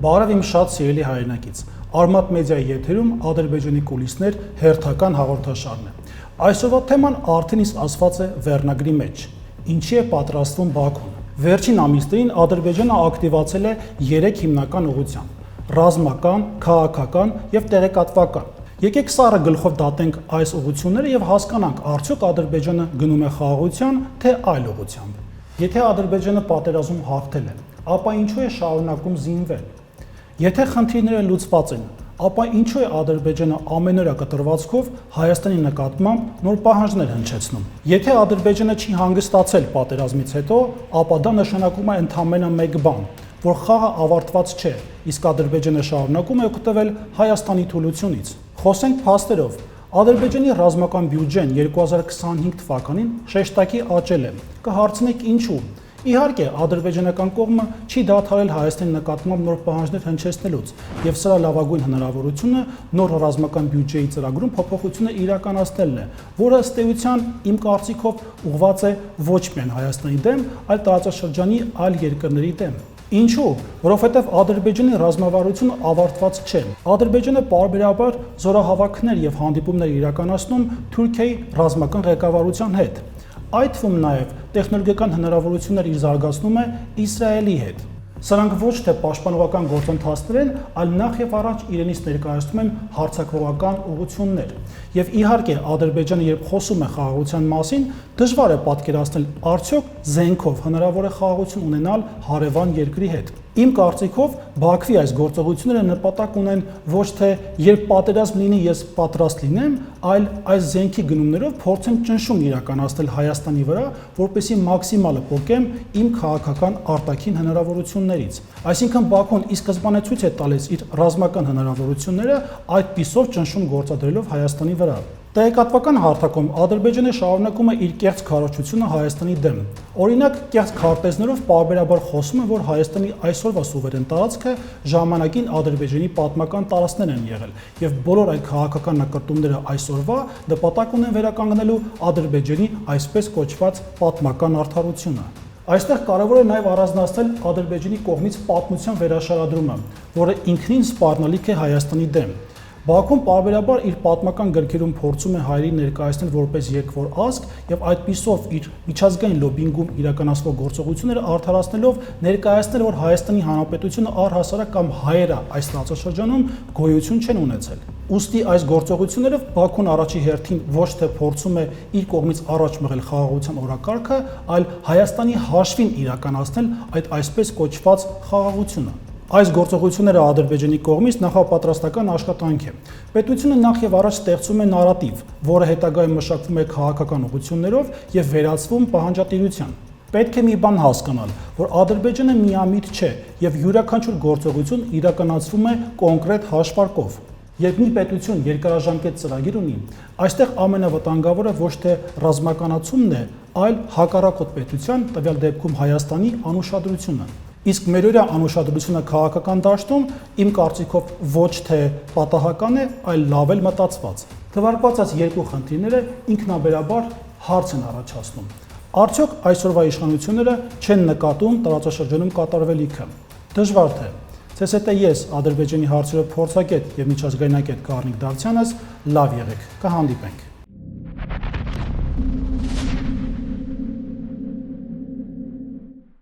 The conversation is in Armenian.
Բարև իմ շատ սիրելի հայրենակից, Արմատ մեդիայի եթերում Ադրբեջանի կուլիսներ հերթական հաղորդաշարն է։ Այսօրվա թեման արդեն իսկ ասված է վերնագրի մեջ։ Ինչի է պատրաստվում Բաքուն։ Վերջին ամիսներին Ադրբեջանը ակտիվացել է 3 հիմնական ուղղությամբ՝ ռազմական, քաղաքական եւ տեղեկատվական։ Եկեք սառը գլխով դատենք այս ուղղությունները եւ հասկանանք, արդյոք Ադրբեջանը գնում է խաղաղության, թե այլ ուղղությամբ։ Եթե Ադրբեջանը պատերազմում հաղթել է, ապա ինչու է շարունակում զինվել։ Եթե խնդիրները լուծված են, ապա ինչու է Ադրբեջանը ամենօրյա կտրվածքով Հայաստանի նկատմամբ նոր պահանջներ հնչեցնում։ Եթե Ադրբեջանը չի հանգստացել պատերազմից հետո, ապա դա նշանակում է ընդամենը մեկ բան, որ խաղը ավարտված չէ, իսկ Ադրբեջանը շարունակում է օգտվել Հայաստանի թուլությունից։ Խոսենք փաստերով։ Ադրբեջանի ռազմական բյուջեն 2025 թվականին շեշտակի աճել է։ Կհարցնեք ինչու։ Իհարկե, ադրբեջանական կողմը չի դադարել Հայաստանի նկատմամբ նոր պահանջներ հնչեցնելուց, եւ սրա լավագույն հնարավորությունը նոր ռազմական բյուջեի ծրագրում փոփոխությունը իրականացնելն է, որը ըստ էության իմ կարծիքով ուղղված է ոչ միայն Հայաստանի դեմ, այլ տարածաշրջանի այլ երկրների դեմ։ Ինչու՞, որովհետև Ադրբեջանի ռազմավարությունը ավարտված չէ։ Ադրբեջանը պարբերաբար զորահավաքներ եւ հանդիպումներ իրականացնում Թուրքիայի ռազմական ղեկավարության հետ։ Այդ թվում նաև տեխնոլոգիական հնարավորություններ իր զարգացնում է Իսրայելի հետ։ Սրանք ոչ թե պաշտպանողական գործընթացներ են, այլ նախ եւ առաջ իրենից ներկայացնում են հարձակողական ուղղություններ։ Եվ իհարկե Ադրբեջանը երբ խոսում է խաղաղության մասին, դժվար է պատկերացնել արդյոք զենքով հնարավոր է խաղաղություն ունենալ հարևան երկրի հետ։ Իմ կարծիքով Բաքվի այս գործողությունները նպատակ ունեն ոչ թե երբ պատերազմ լինի ես պատրաստ լինեմ, այլ այս զենքի գնումներով փորձեմ ճնշում իրականացնել Հայաստանի վրա, որպեսզի մաքսիմալը պոկեմ իմ քաղաքական արտաքին հնարավորություններից։ Այսինքն Բաքուն ի սկզբանե ցույց է տալիս իր ռազմական հնարավորությունները այդպիսով ճնշում գործադրելով Հայաստանի վրա։ Տեղեկատվական հարթակում Ադրբեջանը շարունակում է իր կեղծ քարոզությունը Հայաստանի դեմ։ Օրինակ, կեղծ քարտեզներով պարբերաբար խոսում է, որ Հայաստանի այսօրվա սուվերեն տարածքը ժամանակին Ադրբեջանի պատմական տարածքներ են եղել, եւ բոլոր այդ քաղաքական նկարտումները այսօրվա նպատակ ունեն վերականգնելու Ադրբեջանի այսպես կոչված պատմական արդարությունը։ Այստեղ կարևոր է նաև առանձնացնել Ադրբեջանի կողմից պատմության վերաշարադրումը, որը ինքնին սպառնալիք է Հայաստանի դեմ։ Բաքուն պարբերաբար իր պատմական գրքերում փորձում է հայերին ներկայացնել որպես երկվոր ազգ եւ այդպիսով իր միջազգային լոբինգում իրականացվող գործողությունները արդարացնելով ներկայացնել, որ Հայաստանի Հանրապետությունը առհասարակ կամ հայերը այս տարածաշրջանում գոյություն չեն ունեցել։ Ուստի այս գործողություններով Բաքուն առաջի հերթին ոչ թե փորձում է իր կողմից առաջ մղել խաղաղության օրակարգը, այլ Հայաստանի հաշվին իրականացնել այդ այսպես կոչված խաղաղությունը։ Այս գործողությունները Ադրբեջանի կողմից նախապատրաստական աշխատանք է։ Պետությունը նախ եւ առաջ ստեղծում է նարատիվ, որը հետագայում մշակվում է քաղաքական ուղղություններով եւ վերածվում պահանջատիրության։ Պետք է մի բան հասկանալ, որ Ադրբեջանը միամիտ չէ եւ յուրաքանչյուր գործողություն իրականացվում է կոնկրետ հաշվարկով։ Երբ մի պետություն երկարաժամկետ ծրագիր ունի, այստեղ ամենավտանգավորը ոչ թե ռազմականացումն է, այլ հակառակորդ պետության, տվյալ դեպքում Հայաստանի անուշադրությունը։ Իսկ մերօրյա անուշադրությունը քաղաքական դաշտում իմ կարծիքով ոչ թե պատահական է, այլ լավ էլ մտածված։ Թվարկված այս երկու խնդիրները ինքնաբերաբար հարց են առաջացնում։ Արդյոք այսօրվա իշխանությունները չեն նկատում տարածաշրջանում կատարվելիքը։ Դժվար թե։ Ցես հետո ես Ադրբեջանի հարցերով փորձագետ եւ միջազգայնագետ Կարնիկ Դավթյանս լավ եղեք, կհանդիպենք։